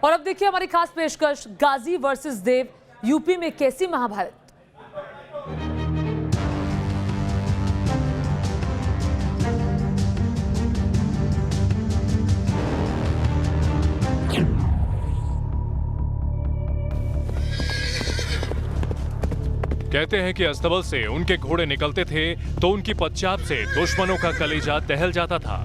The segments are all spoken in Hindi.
और अब देखिए हमारी खास पेशकश, गाजी वर्सेस देव, यूपी में कैसी महाभारत। कहते हैं कि अस्तबल से उनके घोड़े निकलते थे तो उनकी पदचाप से दुश्मनों का कलेजा दहल जाता था।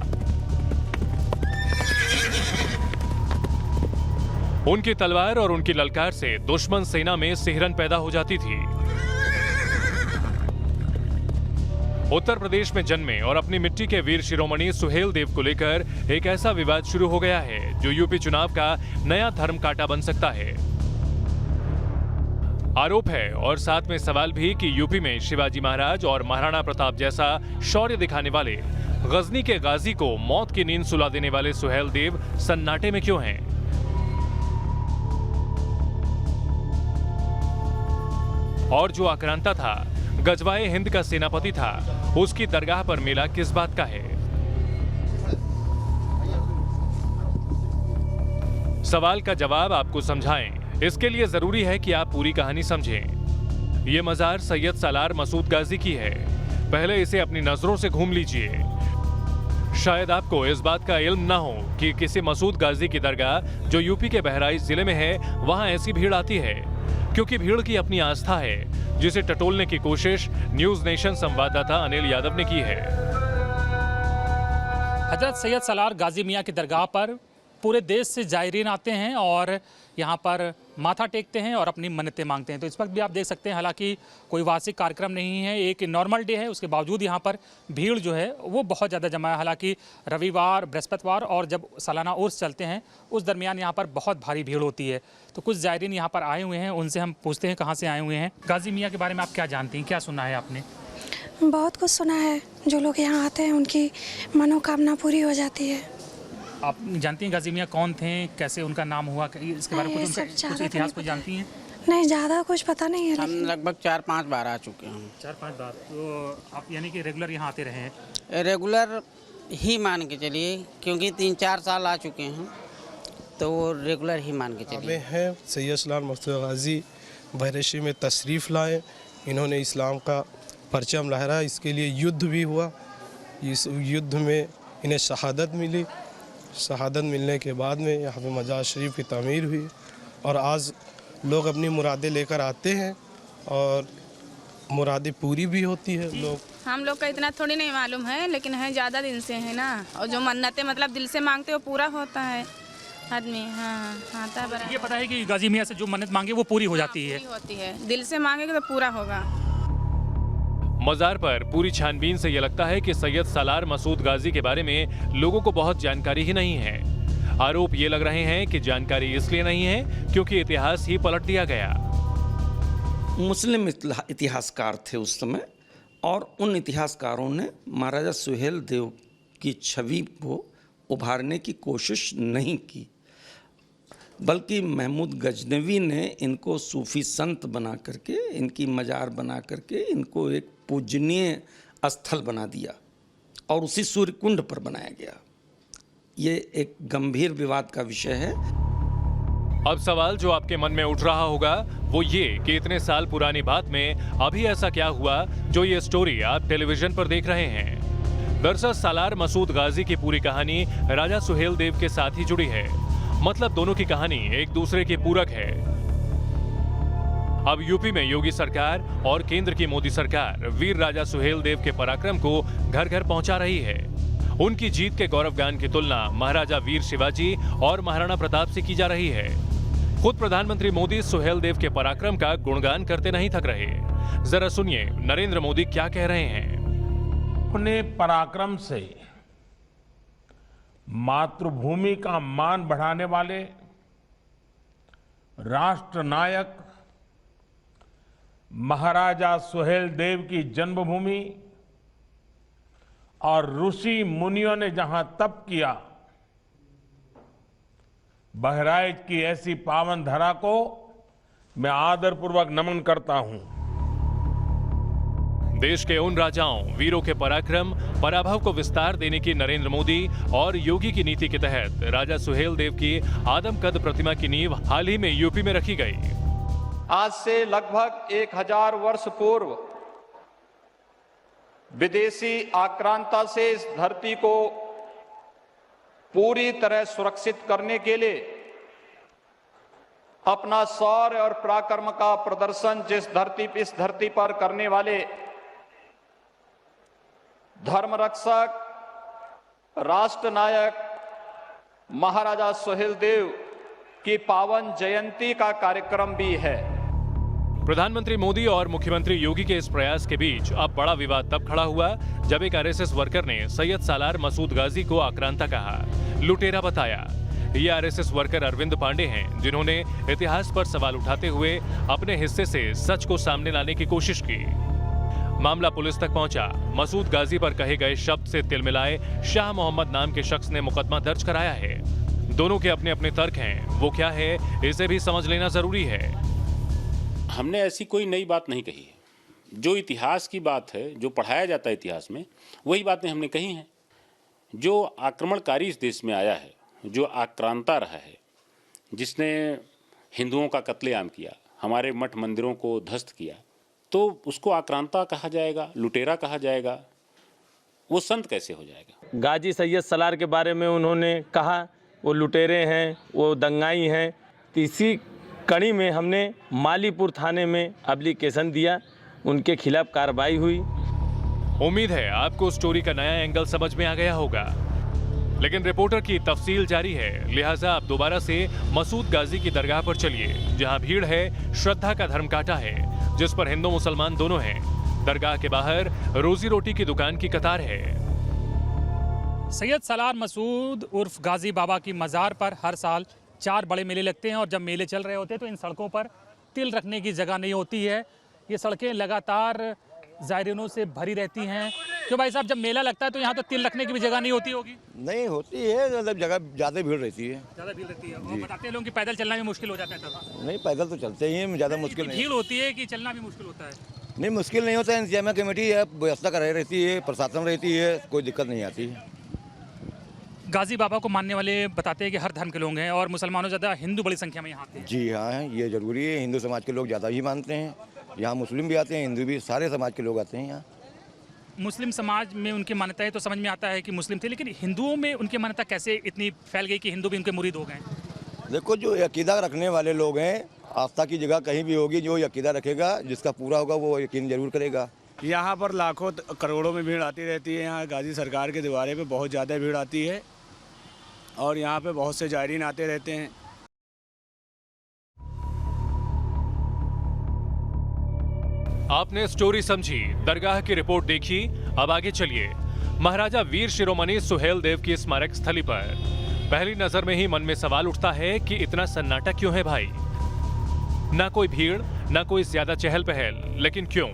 उनकी तलवार और उनकी ललकार से दुश्मन सेना में सिहरन पैदा हो जाती थी। उत्तर प्रदेश में जन्मे और अपनी मिट्टी के वीर शिरोमणि सुहेल देव को लेकर एक ऐसा विवाद शुरू हो गया है जो यूपी चुनाव का नया धर्म कांटा बन सकता है। आरोप है और साथ में सवाल भी कि यूपी में शिवाजी महाराज और महाराणा प्रताप जैसा शौर्य दिखाने वाले गजनी के गाजी को मौत की नींद सुला देने वाले सुहेल देव सन्नाटे में क्यों हैं? और जो आक्रांता था, गजवाए हिंद का सेनापति था, उसकी दरगाह पर मेला किस बात का है? सवाल का जवाब आपको समझाएं, इसके लिए जरूरी है कि आप पूरी कहानी समझें। यह मजार सैयद सालार मसूद गाजी की है। पहले इसे अपनी नजरों से घूम लीजिए। शायद आपको इस बात का इल्म ना हो कि किसी मसूद गाजी की दरगाह जो यूपी के बहराइच जिले में है, वहां ऐसी भीड़ आती है क्योंकि भीड़ की अपनी आस्था है, जिसे टटोलने की कोशिश न्यूज नेशन संवाददाता अनिल यादव ने की है। हजरत सैयद सालार गाजी मियाँ की दरगाह पर पूरे देश से जायरीन आते हैं और यहाँ पर माथा टेकते हैं और अपनी मन्नतें मांगते हैं। तो इस वक्त भी आप देख सकते हैं, हालांकि कोई वार्षिक कार्यक्रम नहीं है, एक नॉर्मल डे है, उसके बावजूद यहाँ पर भीड़ जो है वो बहुत ज़्यादा जमा है। हालांकि रविवार, बृहस्पतिवार और जब सालाना उर्स चलते हैं उस दरमियान यहाँ पर बहुत भारी भीड़ होती है। तो कुछ जायरीन यहाँ पर आए हुए हैं, उनसे हम पूछते हैं कहाँ से आए हुए हैं। गाजी मियाँ के बारे में आप क्या जानती हैं, क्या सुना है आपने? बहुत कुछ सुना है, जो लोग यहाँ आते हैं उनकी मनोकामना पूरी हो जाती है। आप जानती हैं गाजी मियाँ कौन थे, कैसे उनका नाम हुआ, इसके बारे में कुछ इतिहास को जानती हैं? नहीं, ज़्यादा कुछ पता नहीं है। हम लगभग 4-5 बार आ चुके हैं। 4-5 बार? तो आप यानी कि रेगुलर यहाँ आते रहे हैं? रेगुलर ही मान के चलिए, क्योंकि 3-4 साल आ चुके हैं, तो वो रेगुलर ही मान के चलिए। हैं सैयद सालार मसूद गाजी बहराइच में तशरीफ़ लाए। इन्होंने इस्लाम का परचम लहराया, इसके लिए युद्ध भी हुआ। इस युद्ध में इन्हें शहादत मिली। शहादत मिलने के बाद में यहाँ पे मजार शरीफ की तामीर हुई और आज लोग अपनी मुरादें लेकर आते हैं और मुरादें पूरी भी होती है। हम लोग का इतना थोड़ी नहीं मालूम है, लेकिन है ज़्यादा दिन से है ना, और जो मन्नतें मतलब दिल से मांगते वो पूरा होता है आदमी। हाँ, आता है। ये पता है कि गाजी मियाँ से जो मन्नत मांगे वो पूरी हो जाती है? पूरी होती है, दिल से मांगेगे तो पूरा होगा। मजार पर पूरी छानबीन से यह लगता है कि सैयद सालार मसूद गाजी के बारे में लोगों को बहुत जानकारी ही नहीं है। आरोप ये लग रहे हैं कि जानकारी इसलिए नहीं है क्योंकि इतिहास ही पलट दिया गया। मुस्लिम इतिहासकार थे उस समय, और उन इतिहासकारों ने महाराजा सुहेल देव की छवि को उभारने की कोशिश नहीं की, बल्कि महमूद गजनवी ने इनको सूफी संत बना करके, इनकी मजार बना करके इनको एक पूजनीय स्थल बना दिया और उसी सूर्य कुंड पर बनाया गया। ये एक गंभीर विवाद का विषय है। अब सवाल जो आपके मन में उठ रहा होगा वो ये कि इतने साल पुरानी बात में अभी ऐसा क्या हुआ जो ये स्टोरी आप टेलीविजन पर देख रहे हैं। दरअसल सालार मसूद गाजी की पूरी कहानी राजा सुहेल देव के साथ ही जुड़ी है। मतलब दोनों की कहानी एक दूसरे के पूरक है। अब यूपी में योगी सरकार और केंद्र की मोदी सरकार वीर राजा सुहेल देव के पराक्रम को घर घर पहुंचा रही है। उनकी जीत के गौरवगान की तुलना महाराजा वीर शिवाजी और महाराणा प्रताप से की जा रही है। खुद प्रधानमंत्री मोदी सुहेल देव के पराक्रम का गुणगान करते नहीं थक रहे। जरा सुनिए नरेंद्र मोदी क्या कह रहे हैं। अपने पराक्रम से मातृभूमि का मान बढ़ाने वाले राष्ट्र नायक महाराजा सुहेल देव की जन्मभूमि और ऋषि मुनियों ने जहां तप किया, बहराइच की ऐसी पावन धरा को मैं आदरपूर्वक नमन करता हूं। देश के उन राजाओं वीरों के पराक्रम पराभव को विस्तार देने की नरेंद्र मोदी और योगी की नीति के तहत राजा सुहेल देव की आदमकद प्रतिमा की नींव हाल ही में यूपी में रखी गई। आज से लगभग 1000 वर्ष पूर्व विदेशी आक्रांता से इस धरती को पूरी तरह सुरक्षित करने के लिए अपना शौर्य और पराक्रम का प्रदर्शन इस धरती पर करने वाले धर्म रक्षक राष्ट्र नायक महाराजा सुहेल देव की पावन जयंती का कार्यक्रम भी है। प्रधानमंत्री मोदी और मुख्यमंत्री योगी के इस प्रयास के बीच अब बड़ा विवाद तब खड़ा हुआ जब एक आरएसएस वर्कर ने सैयद सालार मसूद गाजी को आक्रांता कहा, लुटेरा बताया। ये आरएसएस वर्कर अरविंद पांडे हैं, जिन्होंने इतिहास पर सवाल उठाते हुए अपने हिस्से से सच को सामने लाने की कोशिश की। मामला पुलिस तक पहुंचा। मसूद गाजी पर कहे गए शब्द से तिलमिलाए शाह मोहम्मद नाम के शख्स ने मुकदमा दर्ज कराया है। दोनों के अपने अपने तर्क हैं, वो क्या है इसे भी समझ लेना जरूरी है। हमने ऐसी कोई नई बात नहीं कही है। जो इतिहास की बात है, जो पढ़ाया जाता है इतिहास में, वही बातें हमने कही हैं। जो आक्रमणकारी इस देश में आया है, जो आक्रांता रहा है, जिसने हिंदुओं का कत्लेआम किया, हमारे मठ मंदिरों को ध्वस्त किया, तो उसको आक्रांता कहा जाएगा, लुटेरा कहा जाएगा? वो संत कैसे हो जाएगा? गाजी सैयद सालार के बारे में उन्होंने कहा वो लुटेरे हैं, वो दंगाई हैं। इसी कड़ी में हमने मालीपुर थाने में एप्लीकेशन दिया, उनके खिलाफ कार्रवाई हुई। उम्मीद है आपको स्टोरी का नया एंगल समझ में आ गया होगा, लेकिन रिपोर्टर की तफसील जारी है, लिहाजा आप दोबारा से मसूद गाजी की दरगाह पर चलिए, जहां भीड़ है, श्रद्धा का धर्म कांटा है, जिस पर हिंदू मुसलमान दोनों हैं। दरगाह के बाहर रोजी रोटी की दुकान की कतार है। सैयद सालार मसूद उर्फ गाजी बाबा की मज़ार पर हर साल 4 बड़े मेले लगते हैं और जब मेले चल रहे होते हैं तो इन सड़कों पर तिल रखने की जगह नहीं होती है। ये सड़कें लगातार ज़ायरीनों से भरी रहती हैं। क्यों भाई साहब, जब मेला लगता है तो यहाँ तो तिल रखने की भी जगह नहीं होती होगी? नहीं होती है, मतलब जगह ज़्यादा भीड़ रहती है। ज़्यादा भीड़ रहती है और बताते हैं लोग कि पैदल चलना भी मुश्किल हो जाता है तब। नहीं, पैदल तो चलते ही हैं, ज़्यादा मुश्किल नहीं। भीड़ होती है कि चलना भी मुश्किल होता है? नहीं, मुश्किल नहीं होता है। इंतजामिया कमेटी है, व्यवस्था कराई रहती है, प्रशासन रहती है, कोई दिक्कत नहीं आती है। गाजी बाबा को मानने वाले बताते हैं कि हर धर्म के लोग हैं और मुसलमानों ज़्यादा, हिंदू बड़ी संख्या में यहाँ आते हैं। जी हाँ, ये ज़रूरी है। हिंदू समाज के लोग ज़्यादा ही मानते हैं। यहाँ मुस्लिम भी आते हैं, हिंदू भी, सारे समाज के लोग आते हैं यहाँ। मुस्लिम समाज में उनकी मान्यता है तो समझ में आता है कि मुस्लिम थे, लेकिन हिंदुओं में उनकी मान्यता कैसे इतनी फैल गई कि हिंदू भी उनके मुरीद हो गए? देखो, जो अकीदा रखने वाले लोग हैं, आस्था की जगह कहीं भी होगी, जो अकीदा रखेगा, जिसका पूरा होगा, वो यकीन जरूर करेगा। यहाँ पर लाखों करोड़ों में भीड़ आती रहती है। यहाँ गाजी सरकार के दीवारे पे बहुत ज़्यादा भीड़ आती है और यहाँ पे बहुत से जायरीन आते रहते हैं। आपने स्टोरी समझी, दरगाह की रिपोर्ट देखी, अब आगे चलिए महाराजा वीर शिरोमणि सुहेल देव की स्मारक स्थली पर। पहली नजर में ही मन में सवाल उठता है कि इतना सन्नाटा क्यों है भाई? ना कोई भीड़, ना कोई ज्यादा चहल पहल, लेकिन क्यों?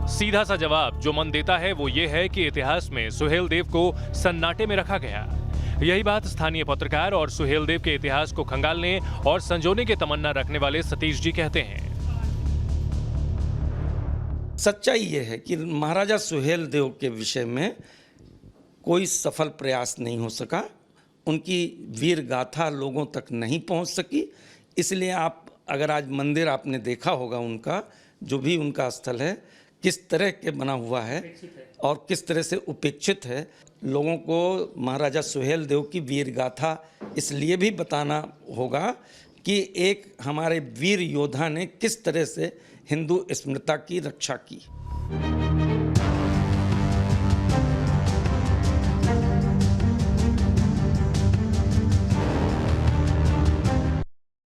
सीधा सा जवाब जो मन देता है वो ये है कि इतिहास में सुहेल देव को सन्नाटे में रखा गया। यही बात स्थानीय पत्रकार और सुहेल देव के इतिहास को खंगालने और संजोने की तमन्ना रखने वाले सतीश जी कहते हैं। सच्चाई ये है कि महाराजा सुहेल देव के विषय में कोई सफल प्रयास नहीं हो सका। उनकी वीर गाथा लोगों तक नहीं पहुंच सकी। इसलिए आप अगर आज मंदिर आपने देखा होगा, उनका जो भी उनका स्थल है किस तरह के बना हुआ है और किस तरह से उपेक्षित है। लोगों को महाराजा सुहेल देव की वीर गाथा इसलिए भी बताना होगा कि एक हमारे वीर योद्धा ने किस तरह से हिंदू स्मृति की रक्षा की।